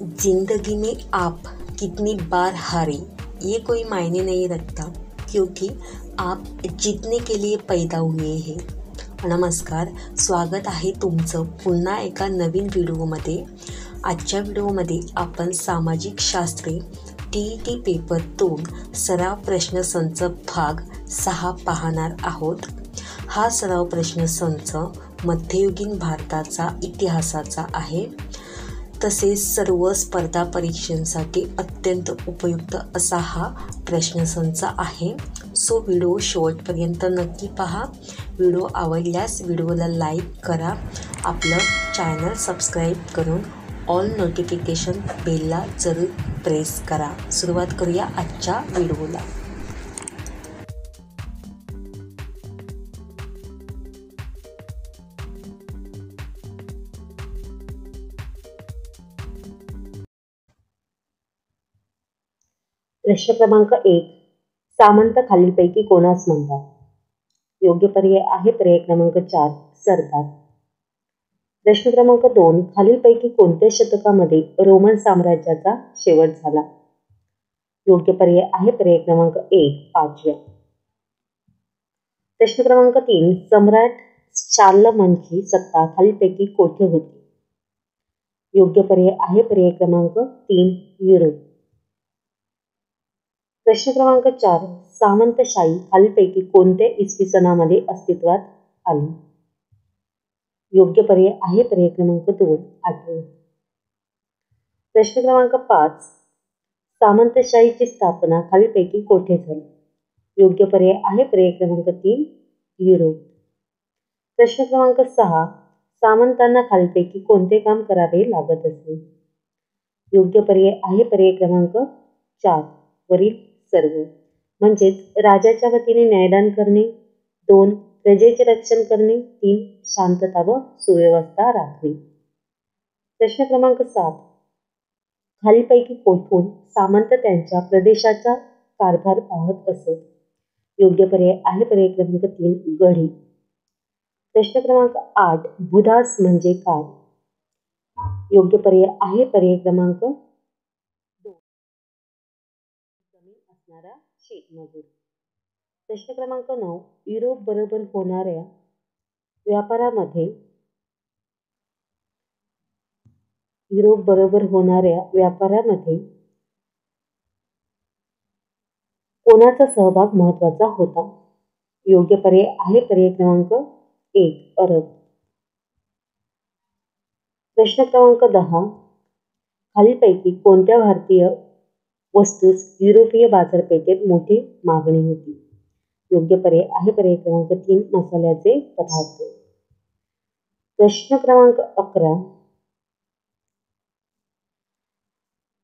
जिंदगी में आप कितनी बार हारे ये कोई मायने नहीं रखता, क्योंकि आप जीतने के लिए पैदा हुए हैं. नमस्कार, स्वागत आहे तुमचं पुन्हा एका नवीन व्हिडिओमध्ये. आजच्या व्हिडिओमध्ये आपण सामाजिक शास्त्रे TET पेपर 2 सराव प्रश्नसंच भाग 6 पाहणार आहोत. हा सराव प्रश्नसंच मध्ययुगीन भारताचा इतिहासाचा आहे. तसेच सर्व स्पर्धा परीक्षांसाठी अत्यंत उपयुक्त असा हा प्रश्नसंच आहे. सो व्हिडिओ शेवटपर्यंत नक्की पहा. व्हिडिओ आवडल्यास व्हिडिओला लाईक करा. आपलं चॅनल सबस्क्राईब करून ऑल नोटिफिकेशन बेलला जरूर प्रेस करा. सुरुवात करूया आजच्या व्हिडिओला. प्रश्न क्रमांक 1. सामंत खालीलपैकी कोणास म्हणतात? योग्य पर्याय आहे पर्याय क्रमांक 4 सरदार. प्रश्न क्रमांक 2. खालीलपैकी कोणत्या शतकामध्ये रोमन साम्राज्याचा शेवट झाला? योग्य पर्याय आहे पर्याय क्रमांक 1 5व्या. प्रश्न क्रमांक 3. सम्राट शार्लमनची सत्ता खालीलपैकी कोठे होती? योग्य पर्याय आहे पर्याय क्रमांक 3 युरोप. प्रश्न क्रमांक 4. सामंतशाही खालीलपैकी कोणत्या इसवी सनामध्ये अस्तित्वात आली? योग्य पर्याय आहे पर्याय क्रमांक 2 8वे. प्रश्न क्रमांक 5. सामंतशाहीची स्थापना खालीलपैकी कोठे झाली? योग्य पर्याय आहे पर्याय क्रमांक 3 युरोप. प्रश्न क्रमांक 6. सामंतांना खालीलपैकी कोणते काम करावे लागत असे? योग्य पर्याय आहे पर्याय क्रमांक 4 वरील सर्व. म्हणजेच राजाच्या वतीने न्यायदान करणे, 2 प्रजेचे रक्षण करणे, 3 शांतता व सुव्यवस्था राखणे. प्रश्न क्रमांक 7. खालीलपैकी कोठून सामंत त्यांच्या प्रदेशाचा कारभार पाहत असत? योग्य पर्याय आहे पर्याय क्रमांक 3 गढी. प्रश्न क्रमांक 8. भूदास म्हणजे काय? योग्य पर्याय आहे पर्याय क्रमांक 2 जमीन असणारा शेतमजूर. प्रश्न क्रमांक 9. युरोप बरोबर होणाऱ्या व्यापारामध्ये कोणाचा सहभाग महत्वाचा होता? योग्य पर्याय आहे पर्याय क्रमांक 1 अरब. प्रश्न क्रमांक 10. खालीलपैकी कोणत्या भारतीय वस्तूस युरोपीय बाजारपेठेत मोठी मागणी होती? योग्य पर्याय आहे पर्याय क्रमांक 3 मसाल्याचे पदार्थ. प्रश्न क्रमांक 11.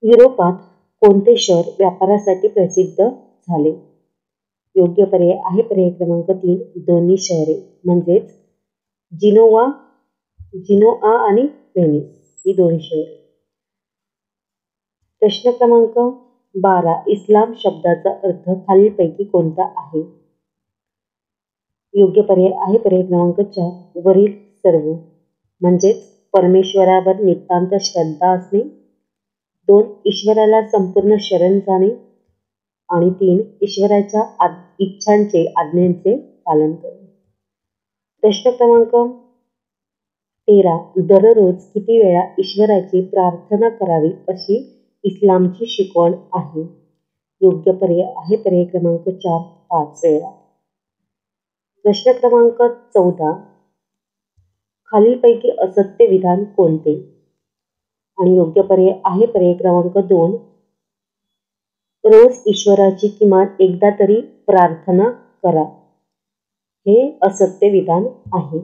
युरोपात कोणते शहर व्यापारासाठी प्रसिद्ध झाले? योग्य पर्याय आहे पर्याय क्रमांक 3 दोन्ही शहरे, म्हणजेच जिनोआ आणि व्हेनिस ही दोन शहरे. प्रश्न क्रमांक 12. इस्लाम शब्दाचा अर्थ खालीलपैकी कोणता आहे? योग्य पर्याय आहे पर्याय क्रमांक 4 वरील सर्व. म्हणजेच परमेश्वरावर नितांत श्रद्धा असणे, 2 ईश्वराला संपूर्ण शरण जाणे आणि 3 ईश्वराच्या इच्छांचे आज्ञांचे पालन करणे. प्रश्न क्रमांक 13. दररोज किती वेळा ईश्वराची प्रार्थना करावी अशी इस्लामची शिकवण आहे? योग्य पर्याय आहे पर्याय क्रमांक 4 5 वेळा. प्रश्न क्रमांक 14. खालीलपैकी असत्य विधान कोणते? आणि योग्य पर्याय आहे पर्याय क्रमांक 2 रोज ईश्वराची किमान एकदा तरी प्रार्थना करा. हे असत्य विधान आहे.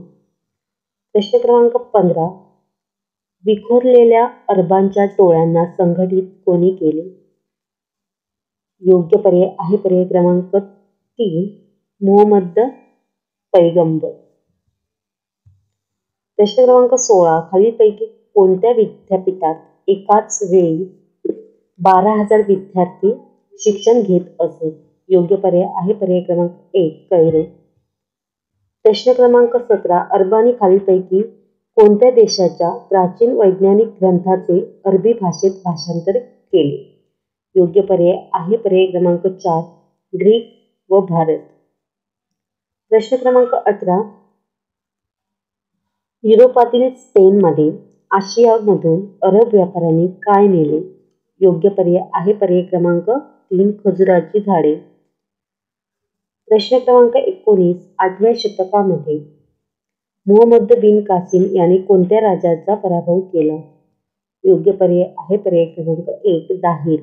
प्रश्न क्रमांक 15. विखुरलेल्या अरबांच्या टोळ्यांना संघटित कोणी केले? योग्य पर्याय आहे पर्याय क्रमांक 3 मुहम्मद पैगंबर. प्रश्न क्रमांक 16. खालीलपैकी कोणत्या विद्यापीठात एकाच वेळी 12,000 विद्यार्थी शिक्षण घेत असत? योग्य पर्याय आहे पर्याय क्रमांक 1 कैरो. प्रश्न क्रमांक 17. अरबांनी खालीलपैकी कोणत्या देशाच्या प्राचीन वैज्ञानिक ग्रंथाचे अरबी भाषेत भाषांतर केले? योग्य पर्याय आहे पर्याय क्रमांक 4 ग्रीक व भारत. प्रश्न क्रमांक 18. युरोपातील स्पेनमध्ये आशियामधून अरब व्यापाऱ्यांनी काय नेले? योग्य पर्याय आहे पर्याय क्रमांक 3 खजुराची झाडे. प्रश्न क्रमांक 19. 8व्या शतकामध्ये मुहम्मद बिन कासिम याने कोणत्या राजाचा पराभव केला? योग्य पर्याय आहे पर्याय क्रमांक 1 दाहिर.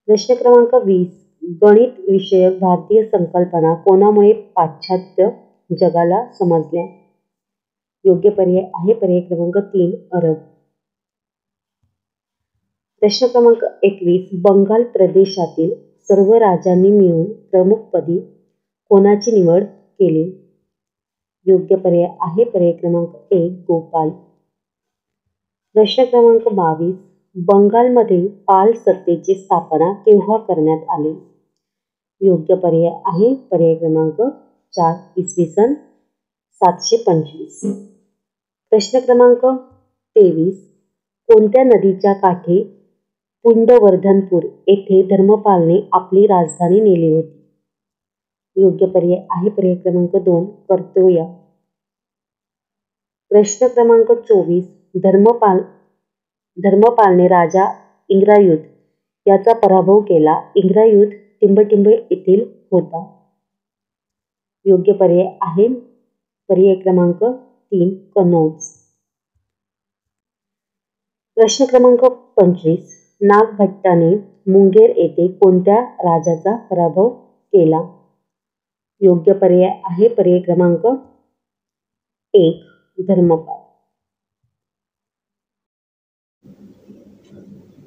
प्रश्न क्रमांक 20. गणित विषयक भारतीय संकल्पना कोणामुळे पाश्चात्य जगाला समजल्या? योग्य पर्याय आहे पर्याय क्रमांक 3 अरब. प्रश्न क्रमांक 21. बंगाल प्रदेशातील सर्व राजांनी मिळून प्रमुखपदी कोणाची निवड केली? योग्य पर्याय आहे पर्याय क्रमांक 1 गोपाल. प्रश्न क्रमांक 22. बंगालमध्ये पाल सत्तेची स्थापना केव्हा करण्यात आली? योग्य पर्याय आहे पर्याय क्रमांक 4 इसवी सन 725. प्रश्न क्रमांक 23. कोणत्या नदीच्या काठी पुंडवर्धनपूर येथे धर्मपालने आपली राजधानी नेली होती? योग्य पर्याय आहे पर्याय क्रमांक 2 कर्तोया. प्रश्न क्रमांक 24. धर्मपालने राजा इंद्रायुध याचा पराभव केला. इंद्रायुध टिंबटिंब येथील होता. योग्य पर्याय आहे पर्याय क्रमांक 3 कनौज. प्रश्न क्रमांक 25. नागभट्टाने मुंगेर येथे कोणत्या राजाचा पराभव केला? योग्य पर्याय आहे पर्याय क्रमांक 1 धर्मपाल.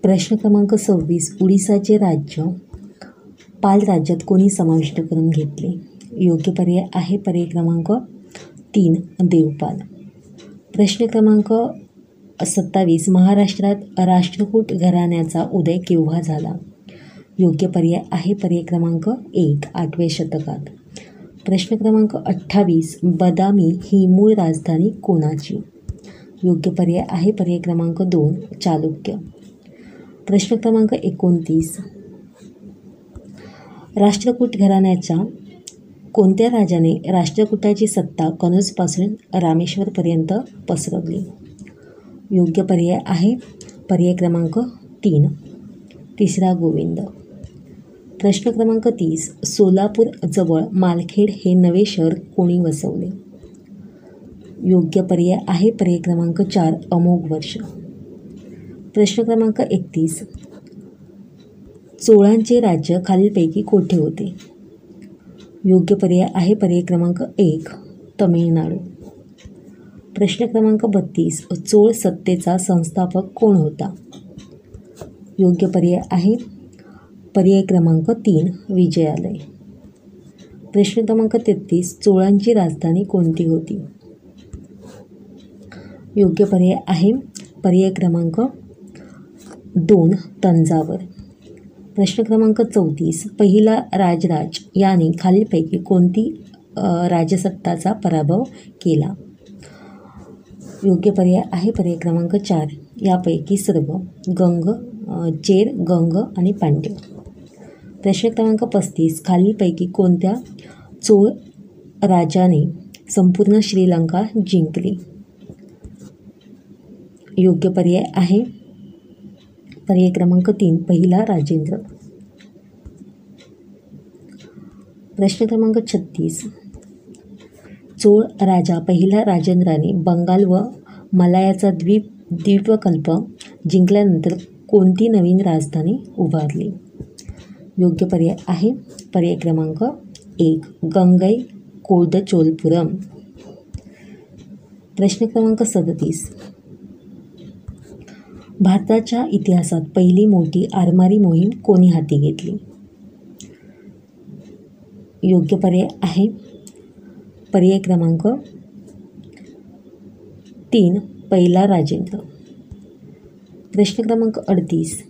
प्रश्न क्रमांक 26. उडीसाचे राज्य पाल राज्यात कोणी समाविष्ट करून घेतले? योग्य पर्याय आहे पर्याय क्रमांक 3 देवपाल. प्रश्न क्रमांक 27. महाराष्ट्रात राष्ट्रकूट घराण्याचा उदय केव्हा झाला? योग्य पर्याय आहे पर्याय क्रमांक 1 8व्या शतकात. प्रश्न क्रमांक 28. बदामी ही मूळ राजधानी कोणाची? योग्य पर्याय आहे पर्याय क्रमांक 2 चालुक्य. प्रश्न क्रमांक 29. राष्ट्रकूट घराण्याच्या कोणत्या राजाने राष्ट्रकूटाची सत्ता कनौजपासून रामेश्वरपर्यंत पसरवली? योग्य पर्याय आहे पर्याय क्रमांक 3 तिसरा गोविंद. प्रश्न क्रमांक 30. सोलापूर जवळ मालखेड हे नवे शहर कोणी वसवले? योग्य पर्याय आहे पर्याय क्रमांक 4 अमोघ वर्ष. प्रश्न क्रमांक 31. चोळांचे राज्य खालीलपैकी कोठे होते? योग्य पर्याय आहे पर्याय क्रमांक 1 तमिळनाडू. प्रश्न क्रमांक 32. चोळ सत्तेचा संस्थापक कोण होता? योग्य पर्याय आहे पर्याय क्रमांक 3 विजयालय. प्रश्न क्रमांक 33. चोळांची राजधानी कोणती होती? योग्य पर्याय आहे पर्याय क्रमांक 2 तंजावर. प्रश्न क्रमांक 34. पहिला राजराज याने खालीलपैकी कोणती राजसत्ताचा पराभव केला? योग्य पर्याय आहे पर्याय क्रमांक 4 यापैकी सर्व चेर गंग आणि पांड्य. प्रश्न क्रमांक 35. खालीलपैकी कोणत्या चोळ राजाने संपूर्ण श्रीलंका जिंकली? योग्य पर्याय आहे पर्याय क्रमांक 3 पहिला राजेंद्र. प्रश्न क्रमांक 36. चोळ राजा पहिला राजेंद्राने बंगाल व मलायाचा द्वीपकल्प जिंकल्यानंतर कोणती नवीन राजधानी उभारली? योग्य पर्याय आहे पर्याय क्रमांक 1 गंगई कोळदचोलपुरम. प्रश्न क्रमांक 37. भारताच्या इतिहासात पहिली मोठी आरमारी मोहीम कोणी हाती घेतली? योग्य पर्याय आहे पर्याय क्रमांक 3 पहिला राजेंद्र. प्रश्न क्रमांक 38.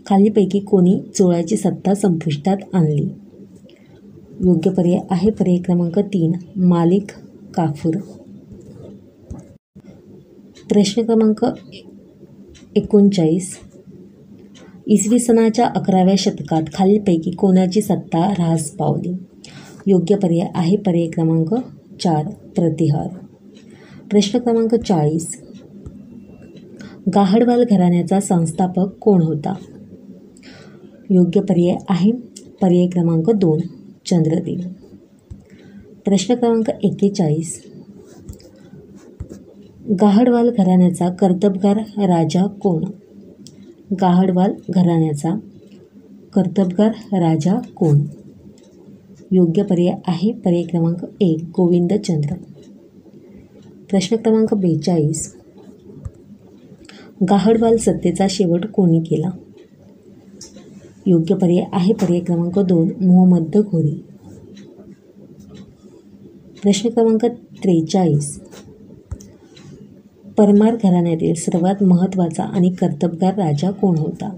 खालीलपैकी कोणी चोळाची सत्ता संपुष्टात आणली? योग्य पर्याय आहे पर्याय क्रमांक 3 मालिक काफूर. प्रश्न क्रमांक 39. इसवी सनाच्या 11व्या शतकात खालीलपैकी कोणाची सत्ता ऱ्हास पावली? योग्य पर्याय आहे पर्याय क्रमांक 4 प्रतिहार. प्रश्न क्रमांक 40. गाहडवाल घराण्याचा संस्थापक कोण होता? योग्य पर्याय आहे पर्याय क्रमांक 2 चंद्रदेव. प्रश्न क्रमांक 41. गाहडवाल घराण्याचा कर्तबगार राजा कोण? गाहडवाल घराण्याचा कर्तबगार राजा कोण? योग्य पर्याय आहे पर्याय क्रमांक 1 गोविंदचंद्र. प्रश्न क्रमांक 42. गाहडवाल सत्तेचा शेवट कोणी केला? योग्य पर्याय आहे पर्याय क्रमांक 2 मोहम्मद घोरी. प्रश्न क्रमांक 43. परमार घराण्यातील सर्वात महत्त्वाचा आणि कर्तबगार राजा कोण होता?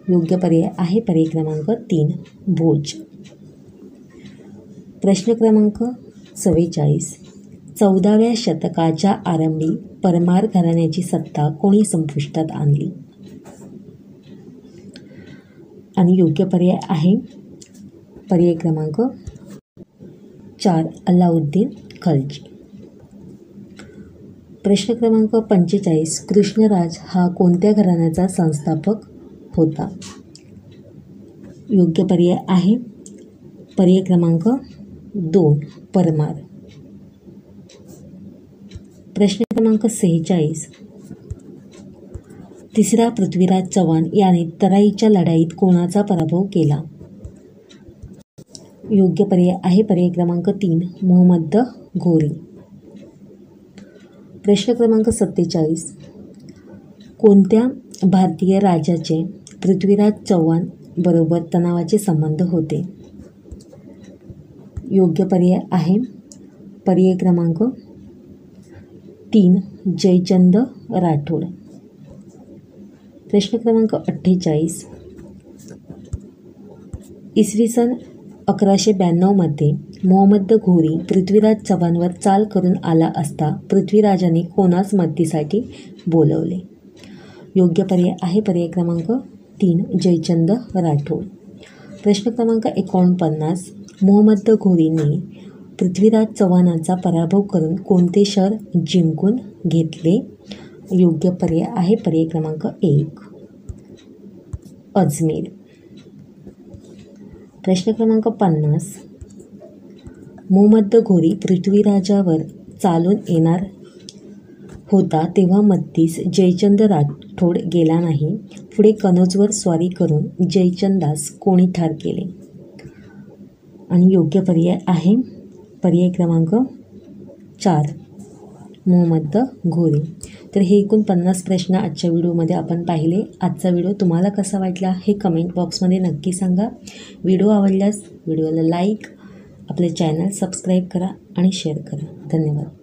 योग्य पर्याय आहे पर्याय क्रमांक 3 भोज. प्रश्न क्रमांक 44. 14व्या शतकाच्या आरंभी परमार घराण्याची सत्ता कोणी संपुष्टात आणली? आणि योग्य पर्याय आहे पर्याय क्रमांक 4 अल्लाउद्दीन खलजी. प्रश्न क्रमांक 45. कृष्णराज हा कोणत्या घराण्याचा संस्थापक होता? योग्य पर्याय आहे पर्याय क्रमांक 2 परमार. प्रश्न क्रमांक 46. तिसरा पृथ्वीराज चव्हाण याने तराईच्या लढाईत कोणाचा पराभव केला? योग्य पर्याय आहे पर्याय क्रमांक 3 मोहम्मद घोरी. प्रश्न क्रमांक 47. कोणत्या भारतीय राजाचे पृथ्वीराज चव्हाण बरोबर तणावाचे संबंध होते? योग्य पर्याय आहे पर्याय क्रमांक 3 जयचंद राठोड. प्रश्न क्रमांक 48. इसवी सन 1192 मोहम्मद घोरी पृथ्वीराज चव्हाणवर चाल करून आला असता पृथ्वीराजाने कोणास मदतीसाठी बोलवले? योग्य पर्याय आहे पर्याय क्रमांक 3 जयचंद राठोड. प्रश्न क्रमांक 49. मोहम्मद घोरीने पृथ्वीराज चव्हाणांचा पराभव करून कोणते शहर जिंकून घेतले? योग्य पर्याय आहे पर्याय क्रमांक 1 अजमेर. प्रश्न क्रमांक 50. मोहम्मद घोरी पृथ्वीराजावर चालून येणार होता तेव्हा मदतीस जयचंद राठोड गेला नाही. पुढे कनौजवर स्वारी करून जयचंदास कोणी ठार केले? आणि योग्य पर्याय आहे पर्याय क्रमांक 4 मोहम्मद घोरी. तर हे एकूण 50 प्रश्न आजच्या व्हिडिओमध्ये आपण पाहिले. आजचा व्हिडिओ तुम्हाला कसा वाटला हे कमेंट बॉक्समध्ये नक्की सांगा. व्हिडिओ आवडल्यास व्हिडिओला लाईक, आपले चॅनल सबस्क्राईब करा आणि शेअर करा. धन्यवाद.